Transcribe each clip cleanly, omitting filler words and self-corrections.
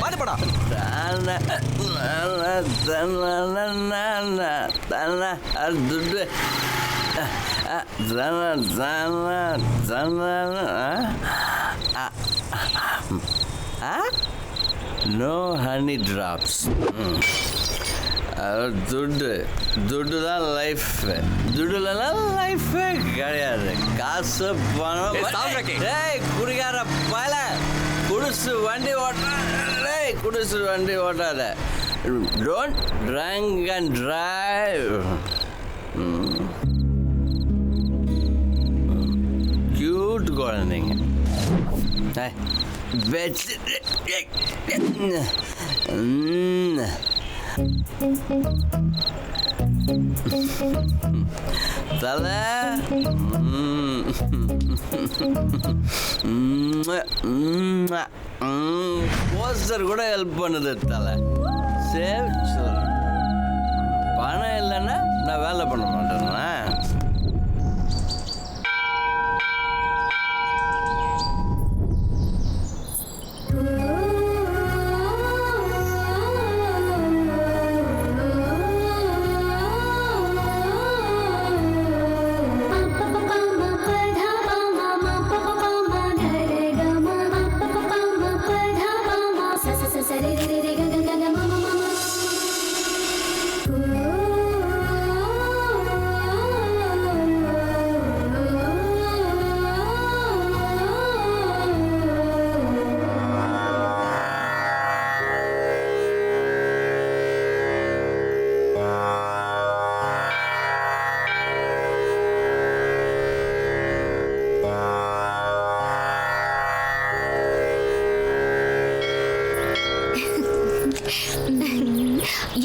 பாத்துப்படா. No honey drops. துட்டு தான் life. துட்டுலாம் லைஃபே கிடையாது. காசு பணம். குடிக்கார பல குடிசு வண்டி ஓட்டாத. Don't drink and drive. Cute குழந்தைங்க. தலை போஸ்டர் கூட ஹெல்ப் பண்ணுது. தலை சேவ். பணம் இல்லைன்னா நான் வேலை பண்ண மாட்டேன்னா.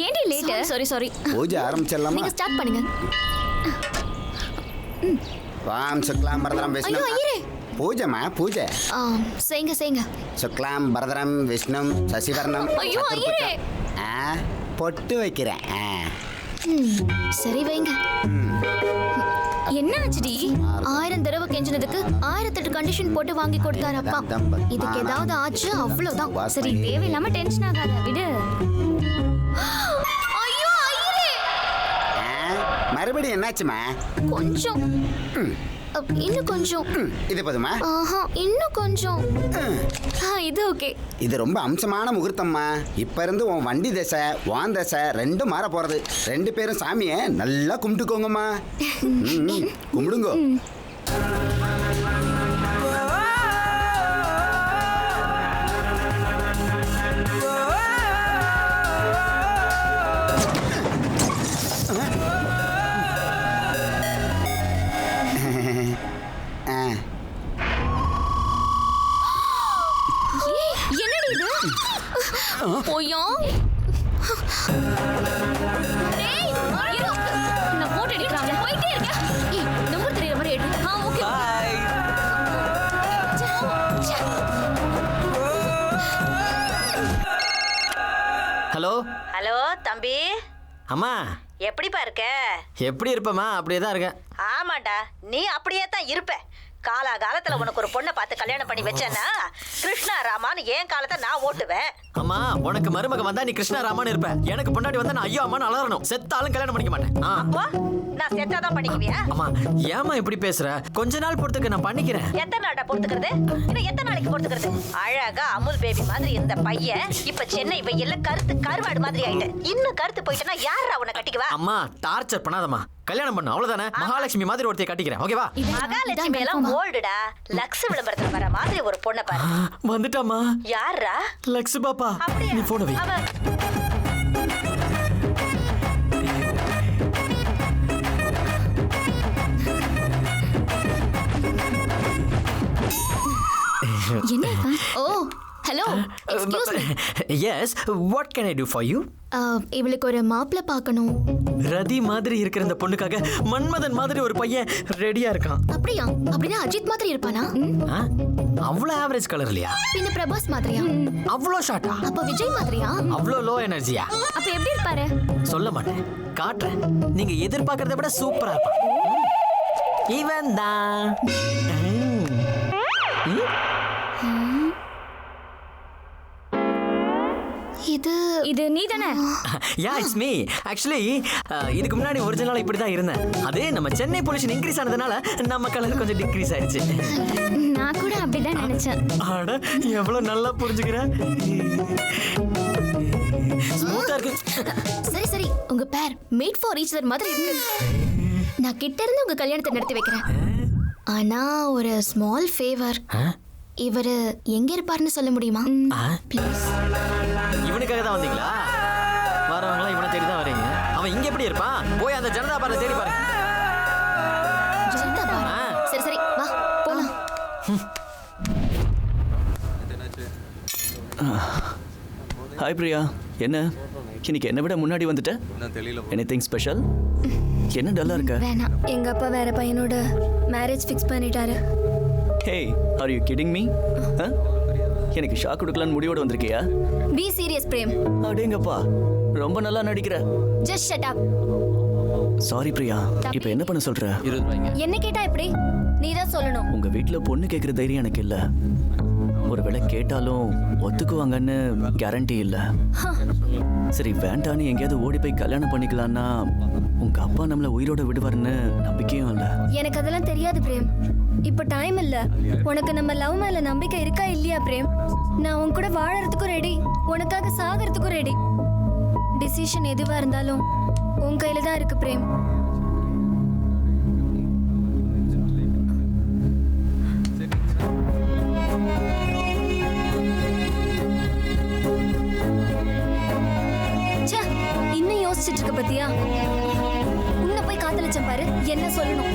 ஏன்டி லேட்? சாரி. பூஜை ஆரம்பிச்சிடலாமா? நீங்க ஸ்டார்ட் பண்ணுங்க. வாம் சுக்லாம் பரதரம் விஷ்ணு. ஐயோ ஐயரே. பூஜைமா பூஜை. செய்ங்க. சுக்லாம் பரதரம் விஷ்ணு சசிவர்ணம். ஐயோ ஐயரே. பொட்டு வைக்கிறேன். சரி வைங்க. என்ன ஆச்சுடி? 1000 தடவை கெஞ்சினதுக்கு 1008 கண்டிஷன் போட்டு வாங்கி கொடுத்தாரு அப்பா. இதுக்கு ஏதாவது ஆச்சு அவ்வளவுதான். சரி தேவையில்லாம டென்ஷன் ஆகாத விடு. ஐயோ ஐயரே. மறுபடியும் என்னாச்சுமா? கொஞ்சம் இன்னும் கொஞ்சம். இது போதுமா? இன்னும் கொஞ்சம். இது ஓகே. இது ரொம்ப அம்சமான முகூர்த்தம்மா. இப்ப இருந்து உன் வண்டி தசை வான் தசை ரெண்டும் மாற போறது. 2 பேரும் சாமியை நல்லா கும்பிட்டுக்கோங்கம்மா. கும்பிடுங்க. என்னடி இது? போயா? டேய், இரு. நான் போட்டு எடுக்கறாங்க. போயிட்டே இருக்க. ஏய், நம்பர் தெரியற மாதிரி எடு. ஓகே. பை. ஹலோ தம்பி. அம்மா எப்படிப்பா இருக்க? எப்படி இருப்பமா? அப்படியே தான் இருக்கேன். ஆமாண்டா, நீ அப்படியே தான் இருப்ப. காலத்துல உனக்கு ஒரு பொண்ணை பார்த்து கல்யாணம் பண்ணி வச்சேன்னா கிருஷ்ணா ராமான்னு என் காலத்தை நான் ஓட்டுவேன். அம்மா உனக்கு மருமக வந்தா நீ கிருஷ்ணா ராமான்னு இருப்ப. எனக்கு பொண்டாட்டி வந்தா நான் ஐயோ அம்மான்னு அலறணும். செத்தாலும் கல்யாணம் பண்ணிக்க மாட்டேன். அப்போ நான் செத்தாதான் பண்ணிக்குவியா? அம்மா ஏமா இப்படி பேசுற? கொஞ்ச நாள் பொறுத்துக்கு நான் பண்ணிக்கிறேன். எத்தனை நாளா பொறுத்துக்கிறது? இன்னும் எத்தனை நாளைக்கு பொறுத்துக்கிறது? அழகா அமுல் பேபி மாதிரி இருந்த பையன் இப்ப சென்னை வெயில்ல கருவாடு மாதிரி ஆயிட்டு. இன்னும் கருத்து போயிட்டனா யாரா உன்னை கட்டிக்குவா? அம்மா டார்ச்சர் பண்ணாதம்மா. கல்யாணம் பண்ணு அவ்வளவுதானே. மகாலட்சுமி மாதிரி ஒருத்தைய கட்டிக்கிறேன். ஓகேவா? மகாலட்சுமி எல்லாம் ஓல்டுடா. லக்ஸ் விளம்பரத்துல வர மாதிரி ஒரு பொண்ணை பாரு. வந்துட்டாமா. யாரா? லக்ஸ் பாப்பா. நீ போன் வை. என்ன? Oh hello, excuse me. Yes, what can I do for you? இவளுக்கு ஒரு மாப்பிள்ளை பார்க்கணும். ரதி மாதிரி இருக்கிற இந்த பொண்ணுக்காக மன்மதன் மாதிரி ஒரு பையன் ரெடியா இருக்கான். அப்படியா? அப்படின்னா அஜித் மாதிரி இருப்பானா? அவ்வளோ ஆவரேஜ் கலர் இல்லையா? பின்ன பிரபாஸ் மாதிரியா? அவ்வளோ ஷார்ட்டா? அப்ப விஜய் மாதிரியா? அவ்வளோ லோ எனர்ஜியா? அப்ப எப்படி இருப்பாரு? சொல்ல மாட்டேன், காட்டுறேன். நீங்க எதிர்பார்க்கறத விட சூப்பரா இருப்பான். இவன் தான். இது நீ தானே? Yeah it's me. ஆக்சுவலி இதுக்கு முன்னாடி ஒரிஜினலா இப்படி தான் இருந்தேன். அதே நம்ம சென்னை பொல்யூஷன் இன்க்ரீஸ் ஆனதுனால நம்ம கலர் கொஞ்சம் டிக்ரீஸ் ஆயிடுச்சு. நான் கூட அப்படிதான் நினைச்சேன். அட எவ்வளவு நல்லா புரிஞ்சுக்கிற. ஸ்மூத்தா இருக்கு. சரி சரி, உங்க பேர் மேட் ஃபார் ஈச் அதர் மாதிரி இருக்கு. நான் கிட்ட இருந்து உங்க கல்யாணத்தை நடத்தி வைக்கிறேன். ஆனா ஒரு ஸ்மால் ஃபேவர். இவரு எங்க இருப்பாருன்னு சொல்ல முடியுமா? ப்ளீஸ். இவனுக்காக தான் வந்தீங்களா? வரவங்களாம் இவனை தேடி தான் வரீங்க. அவன் இங்க எப்படி இருப்பான்? போய் அந்த ஜனதா பார்ல தேடி பாருங்க. ஜனதா பார். சரி சரி, வா போலாம். ஹாய் பிரியா, என்ன இன்னைக்கு என்ன விட முன்னாடி வந்துட்ட? Anything special? என்ன டல்லா இருக்க? வேணாம். எங்க அப்பா வேற பையனோட மேரேஜ் ஃபிக்ஸ் பண்ணிட்டாரு. Hey, are you kidding me? எனக்கு ஷாக் கொடுக்கலான்னு முடிவோட வந்திருக்கியா? Be serious Prem. அடேங்கப்பா, ரொம்ப நல்லா நடிக்கிற. Just shut up. Sorry Priya, இப்போ என்ன பண்ண சொல்ற? என்ன கேட்டா எப்படி? நீ தான் சொல்லணும். உங்க வீட்ல பொண்ணு கேட்குற தைரியம் எனக்கு இல்ல. ஒருவேளை கேட்டாலும் ஒத்துக்குவாங்கன்னு கேரண்டி இல்ல. சரி வேண்டான்னு எங்கேயாவது ஓடி போய் கல்யாணம் பண்ணிக்கலான்னா உங்க அப்பா நம்மள உயிரோட விடுவாருன்னு நம்பிக்கையும் இல்ல. எனக்கு அதெல்லாம் தெரியாது பிரேம். இப்போ டைம் இல்ல. உனக்கு நம்ம லவ் மேல நம்பிக்கை இருக்கா இல்லையா பிரேம்? நான் உன் கூட வாழறதுக்கும் ரெடி, உனக்காக சாகிறதுக்கும் ரெடி. டிசிஷன் எதுவா இருந்தாலும் உன் கையில தான் இருக்கு பிரேம். ச்சே, இன்னும் யோசிச்சுட்டு இருக்க பத்தியா? உன்னை போய் காதலிச்சேன் பாரு, என்ன சொல்லணும்?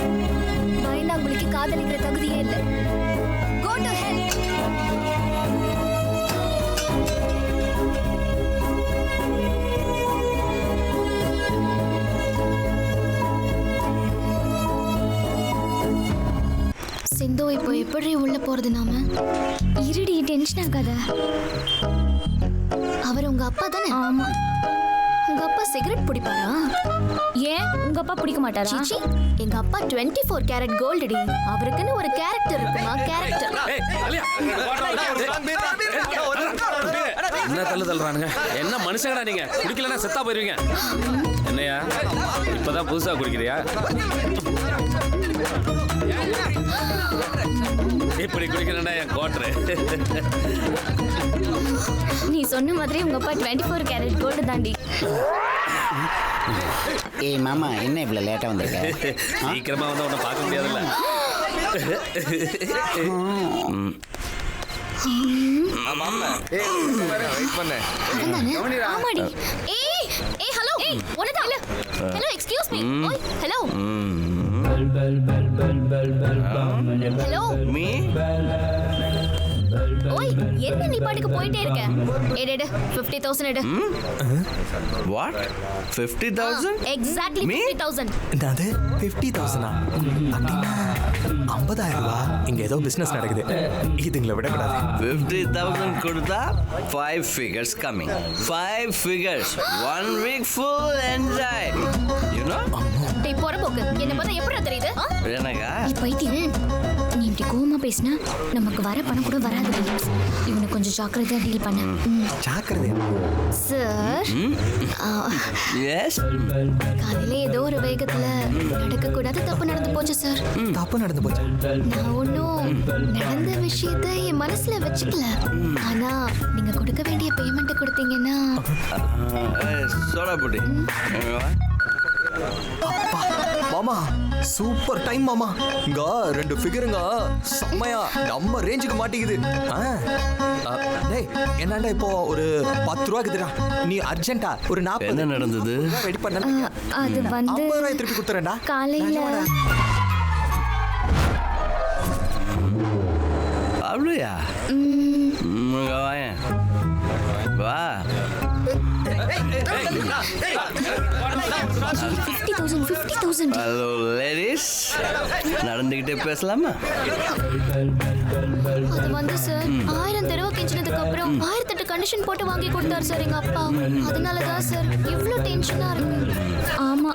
பயந்தாங்குளிக்கு காதலிக்கிற தகுதியே இல்லை. Go to hell. சிந்து இப்போ எப்படி உள்ள போறது நாம? இருடி, டென்ஷன் ஆகாத. அவர் உங்க அப்பா தானே? ஆமா. உங்க அப்பா சிகரெட் பிடிப்பாரா? ஏன் உங்க அப்பா பிடிக்க மாட்டாரா? சீச்சி, எங்க அப்பா 24 கேரட் கோல்டு டி. அவருக்குன்னு ஒரு கேரக்டர் இருக்குமா? கேரக்டர். என்ன தள்ளுறானுங்க? என்ன மனுஷங்கடா நீங்க? குடிக்கலன்னா செத்தா போயிருவீங்க. என்னையா இப்பதான் புதுசா குடிக்கிறியா? இப்படி குடிக்கிறேன்னா என் கோட்டரு. நீ சொன்ன மாதிரி உங்க அப்பா 24 கேரட் கோல்டு தாண்டி. ஏய் மாமா, என்ன இவ்வளவு லேட்டா வந்திருக்க? சீக்கிரமா வந்து உன்னை பார்க்க முடியாதுல்ல. ஆமாடி. ஏய் ஏய் ஹலோ. ஏய் ஒண்ணு இல்ல. Hello excuse me. ஓய் ஹலோ. ஹலோ மீ ஓய், என்ன நீ பாட்டுக்கு போயிட்டே இருக்க? எடு 50,000 எடு. வாட் 50,000? Exactly Me? 50,000. என்னது 50,000? அப்படின்னா 50,000 ரூபா. இங்க ஏதோ பிசினஸ் நடக்குது, இதுங்களை விடக்கூடாது. 50,000 கொடுத்தா 5 figures coming. 5 figures. 1 week full enjoy. You know? டேய் போறபோக்கு, என்ன பார்த்தா எப்படிடா தெரியுது? எனக்கா? நீ பைத்தியம். நீ இப்படி கோவமா பேசினா நமக்கு வர பணம் கூட வராது. இவனை கொஞ்சம் ஜாக்கிரதையா டீல் பண்ணு. ஜாக்கிரதை. Sir, Yes. காலையில ஏதோ ஒரு வேகத்துல நடக்க கூடாது தப்பு நடந்து போச்சு சார். தப்பு நடந்து போச்சு. நான் ஒன்னும் நடந்த விஷயத்தை என் மனசுல வச்சுக்கல. ஆனா நீங்க கொடுக்க வேண்டிய பேமெண்ட் கொடுத்தீங்கன்னா சோடா புட்டி. அப்பா மாமா, சூப்பர் டைம் மாமா. இங்க 2 ஃபிகருங்க செம்மையா நம்ம ரேஞ்சுக்கு மாட்டிக்குது. டேய் என்னடா இப்போ ஒரு 10 ரூபா இருக்குதுடா. நீ அர்ஜென்ட்டா ஒரு 40 என்ன நடந்தது? ரெடி பண்ண. அது வந்து 50 ரூபாய் திருப்பி கொடுத்துறேன்டா. காலையில அப்படியா? வாயேன் வா. 50,000. ஹலோ லேடிஸ், நடந்துகிட்டே பேசலாமா? அது வந்து சார் 1000 தடவை கெஞ்சினதுக்கு அப்புறம் 1008 கண்டிஷன் போட்டு வாங்கி கொடுத்தாரு சார் எங்க அப்பா. அதனால தான் சார் இவ்ளோ டென்ஷனா இருக்கு. ஆமா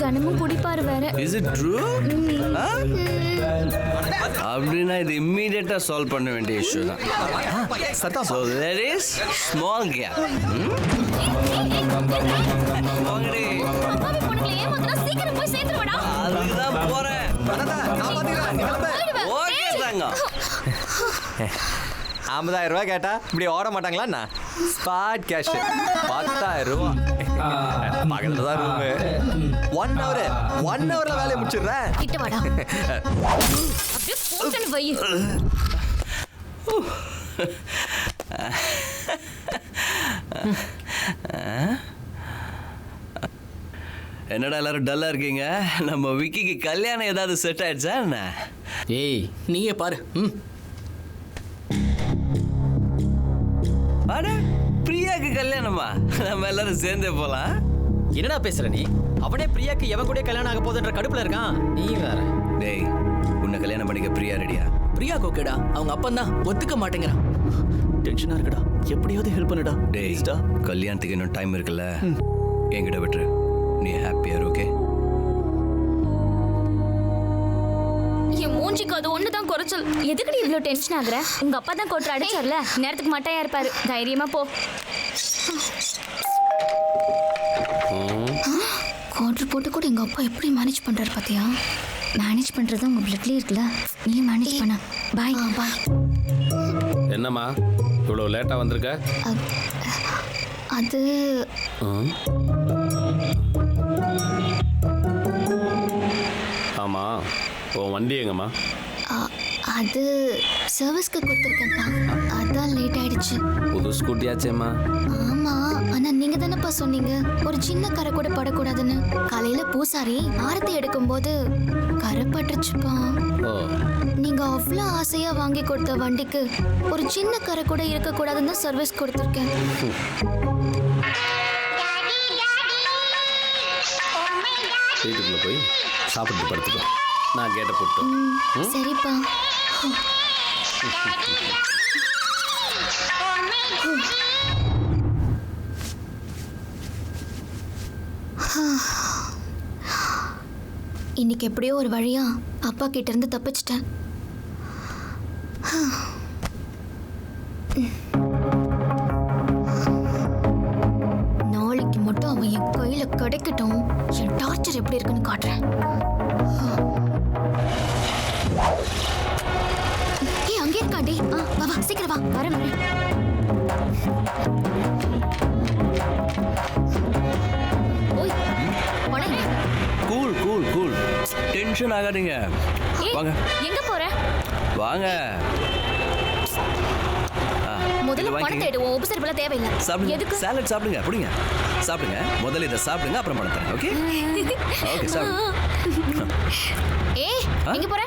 கனமும் குடிப்பாரு வேற. Is it true? அப்படின்னா இது இம்மீடியட்டா சால்வ் பண்ண வேண்டிய இஷ்யூ தான். சத்தா So there is small gap. வாங்கடி. அப்பாவி பொண்ணுங்களை ஏமாத்துனா சீக்கிரம் போய் சேர்த்துடுவாடா. அதுதான் போறேன். ஓகே தாங்க. 50,000 ரூபாய் கேட்டா இப்படி ஓட மாட்டாங்களா என்ன? ஸ்பாட் கேஷ் 10,000 ரூபாய். பக்கத்துல தான் ரூமு. 1 ஹவர்ல வேலையை முடிச்சிடுறேன். கிட்ட வாடா. அப்படியே போட்டுன்னு வை. என்னடா எல்லாரும் டல்லா இருக்கீங்க? நம்ம விக்கிக்கு கல்யாணம் ஏதாவது செட் ஆயிடுச்சா என்ன? ஏய் நீயே பாரு. அட பிரியாக்கு கல்யாணமா? நம்ம எல்லாரும் சேர்ந்தே போலாம். என்னடா பேசுற நீ? அவனே பிரியாக்கு எவன் கூட கல்யாணம் ஆக போகுதுன்ற கடுப்புல இருக்கான். நீ வேற. டேய் உன்னை கல்யாணம் பண்ணிக்க பிரியா ரெடியா? பிரியா கோக்கேடா, அவங்க அப்பன் தான் ஒத்துக்க மாட்டேங்கிறான். டென்ஷனா இருக்குடா, எப்படியாவது ஹெல்ப் பண்ணுடா. டேய் கல்யாணத்துக்கு இன்னும் டைம் இருக்குல்ல, என்கிட்ட விட்டுரு. நீ ஹாப்பியார் ஓகே? என் மூஞ்சிக்கு அது ஒண்ணுதான் குறைச்சல். எதுக்கு நீ இவ்ளோ டென்ஷன் ஆகுற? உங்க அப்பா தான் கோட்டர் அடிச்சார்ல, நேரத்துக்கு மட்டையா இருப்பாரு. தைரியமா போ. கோட்டர் போட்டு கூட எங்க அப்பா எப்படி மேனேஜ் பண்றாரு பாத்தியா? மேனேஜ் பண்றது உங்க பிளட்லயே இருக்குல்ல, நீ மேனேஜ் பண்ண. பாய் பாய். என்னம்மா இவ்வளோ லேட்டாக வந்திருக்க? அது ஆமாம், உன் வண்டி எங்கம்மா? அது சர்வீஸ்க்கு கொடுத்துருக்கேன்ப்பா, அதான் லேட் ஆயிடுச்சு. புது ஸ்கூட்டியாச்சேம்மா? ஆமா, ஆனா நீங்க தானேப்பா சொன்னீங்க ஒரு சின்ன கரை கூட படக்கூடாதுன்னு. காலையில பூசாரி ஆரத்தி எடுக்கும்போது கரை பட்டுச்சுப்பா. ஓ நீங்க அவ்வளோ ஆசையா வாங்கி கொடுத்த வண்டிக்கு ஒரு சின்ன கரை கூட இருக்கக்கூடாதுன்னு தான் சர்வீஸ் கொடுத்துருக்கேன். வீட்டுக்குள்ளே போய் சாப்பிட்டு படுத்துக்கோ, நான் கேட்ட போட்டோம். சரிப்பா. இன்னைக்கு எப்படியோ ஒரு வழியா அப்பா கிட்ட இருந்து தப்பிச்சிட்டேன். நாளைக்கு மட்டும் அவன் என் கையில கிடைக்கட்டும், என் டார்ச்சர் எப்படி இருக்குன்னு காட்டுறேன். ஏய் அங்கே இருக்காண்டி. வா வா சீக்கிரம் வா. வரேன் வரேன். ஓய் போனேன். கூல் கூல் கூல், டென்ஷன் ஆகாதீங்க. வாங்க எங்க போற? வாங்க. முதல்ல பணத்தை எடுவோம், உபசரிப்பெல்லாம் தேவையில்லை. சாப்பிடுங்க. எதுக்கு? சாலட் சாப்பிடுங்க. புடிங்க சாப்பிடுங்க. முதல்ல இதை சாப்பிடுங்க, அப்புறம் பணம் தரேன். ஓகே ஓகே சாப்பிடுங்க. ஏய் எங்க போற?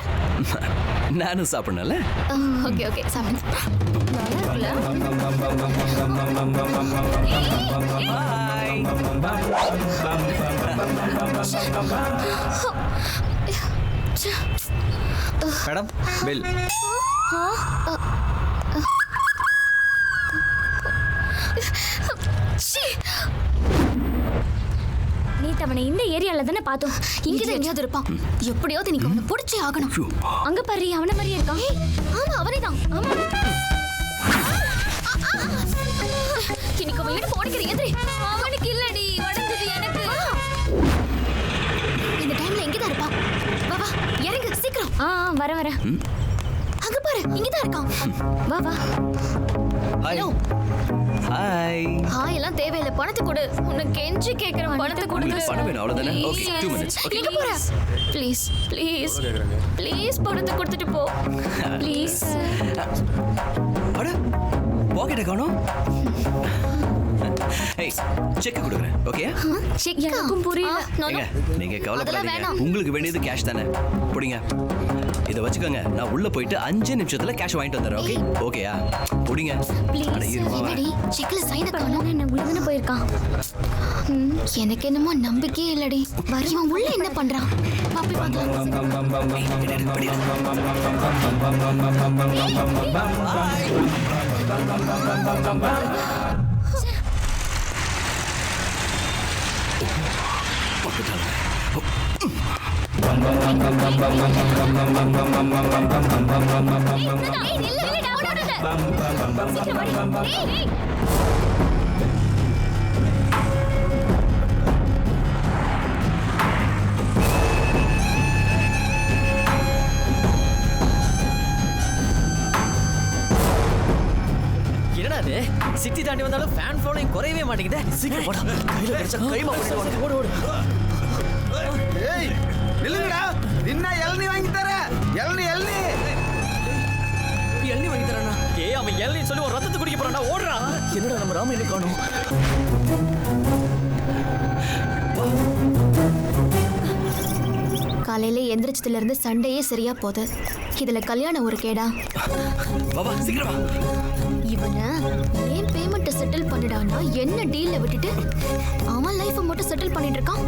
நானும் சாப்பிடணும்ல. ஓகே ஓகே சாப்பிடு. நல்லா மேடம் பில். நீ அவனை இந்த ஏரியால தானே பார்த்தோம். இங்கதான் எங்கேயாவது இருப்பான். எப்படியாவது நீங்க அவனை பிடிச்சே ஆகணும். அங்க பாரு, அவன மாதிரியே இருக்கான். ஆமா அவனே தான். ஆமா இன்னைக்கு அவன் எடுத்து உடைக்கிற எதிரி அவனுக்கு இல்லடி, உடைஞ்சது எனக்கு. இந்த டைம்ல எங்கதான் இருப்பான்? வா வா இறங்கு சீக்கிரம். வர வர. அங்க பாரு, இங்கதான் இருக்கான். வா வா. Hi hi. ஹாய் எல்லாம் தேவையில்லை, பணத்தை கொடு. உன்னை கெஞ்சி கேட்கிறேன், பணத்தை கொடுங்க. பணம் வேணும் அவ்வளவுதானே? Okay 2 minutes. ஓகே எங்க போற? ப்ளீஸ் ப்ளீஸ் ப்ளீஸ் பணத்தை கொடுத்துட்டு போ ப்ளீஸ். அட பாக்கெட்டை காணோம். ஏய் செக் கொடுக்குறேன் ஓகே எனக்கும் புரியல. ஏங்க நீங்க அதெல்லாம் கவலைப்படாதீங்க வேணாம். உங்களுக்கு வேண்டியது கேஷ் தானே புடிங்க இதை வச்சுக்கோங்க நான் உள்ள போயிட்டு 5 நிமிஷத்துல கேஷ் வாங்கிட்டு வந்துடுறேன் ஓகே ஓகேயா புடிங்க அட இருமா என்னடி செக்ல சைன் காணோம். என்ன உள்ளதானே போயிருக்கான். எனக்கு என்னமோ நம்பிக்கையே இல்லடி. இவன் உள்ள என்ன பண்றான்? பாப்பி என்னடா அது சிட்டி தாண்டி வந்தாலும் ஃபேன் ஃபாலோயிங் குறையவே மாட்டேங்குதே. சீக்கிரம் போடா, கையில கிடைச்சா கைமா போடுவாங்க. ஓடு ஓடு. ஏய் நில்லுங்கடா, நின்னா இளநீ வாங்கி தர. இளநீ எள்ளி வாங்கி தரானா? ஏய் அவன் எள்ளி சொல்லி ஒரு ரத்தத்தை குடிக்க போறான்டா. ஓடுறா. என்னடா நம்ம ராம என்ன காணோம்? காலையில எந்திரிச்சதுல இருந்து சண்டையே சரியா போகுது. இதுல கல்யாணம் ஒரு கேடா. பாபா சீக்கிரம் வா இவனை ஏன் பேமெண்ட் செட்டில் பண்ணிடானா என்ன டீல்ல விட்டுட்டு அவன் லைஃபை மட்டும் செட்டில் பண்ணிட்டு இருக்கான்.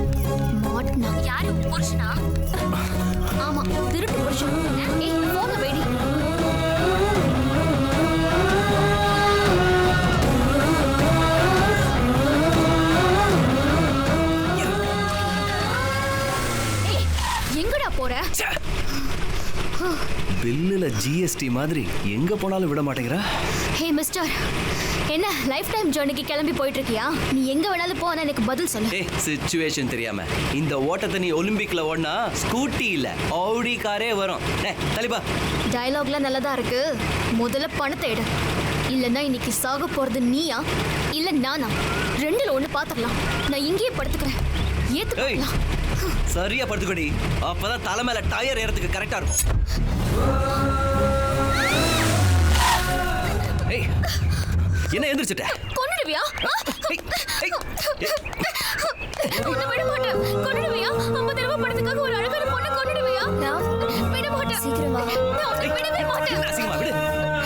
மாட்னா யாரு புருஷனா? ஆமா திருட்டு புருஷன். ஏய் போங்க வேடி. ஏய் எங்கடா போற? பில்லுல ஜிஎஸ்டி மாதிரி எங்க போனாலும் விட மாட்டேங்கிறா. ஹே மிஸ்டர், என்ன லைஃப் டைம் ஜர்னிக்கு கிளம்பி போயிட்டு இருக்கியா? நீ எங்க வேணாலும் போனா எனக்கு பதில் சொல்லு. ஏய் சிச்சுவேஷன் தெரியாம இந்த ஓட்டத்தை நீ ஒலிம்பிக்ல ஓடினா ஸ்கூட்டி இல்ல ஆடி காரே வரும். டேய் தலிபா டயலாக்லாம் நல்லதா இருக்கு. முதல்ல பணத்தை எடு. இல்லைன்னா இன்னைக்கு சாக போறது நீயா இல்ல நானா? ரெண்டுல ஒண்ணு பாத்துக்கலாம். நான் இங்கேயே படுத்துக்கிறேன். ஏத்துக்கலாம். சரியா படுத்துக்கடி, அப்பதான் தலை மேல டயர் ஏறதுக்கு கரெக்டா இருக்கும். ஏய் என்ன எந்திரிச்சிட்ட? கொன்னுடுவியா? ஏய், ஏய், உன்னை விட மாட்டேன். கொன்னுடுவியா? 50 ரூபாய் பணத்துக்காக ஒரு அழகான பொண்ணை கொன்னுடுவியா? நான் விட மாட்டேன். சீக்கிரம் வா. நான் உன்னை விடவே மாட்டேன். அசிங்கமா விடு.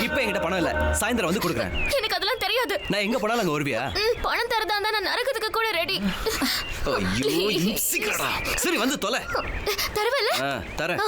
இப்ப என்கிட்ட பணம் இல்ல, சாயந்தரம் வந்து கொடுக்குறேன். எனக்கு அதெல்லாம் தெரியாது. நான் எங்க போனாலும் அங்க வருவியா? பணம் தரதா இருந்தா நான் நரகத்துக்கு கூட ரெடி. ஐயோ சீக்கிரடா. சரி வந்து தொலை. தரவே இல்ல? தரேன்.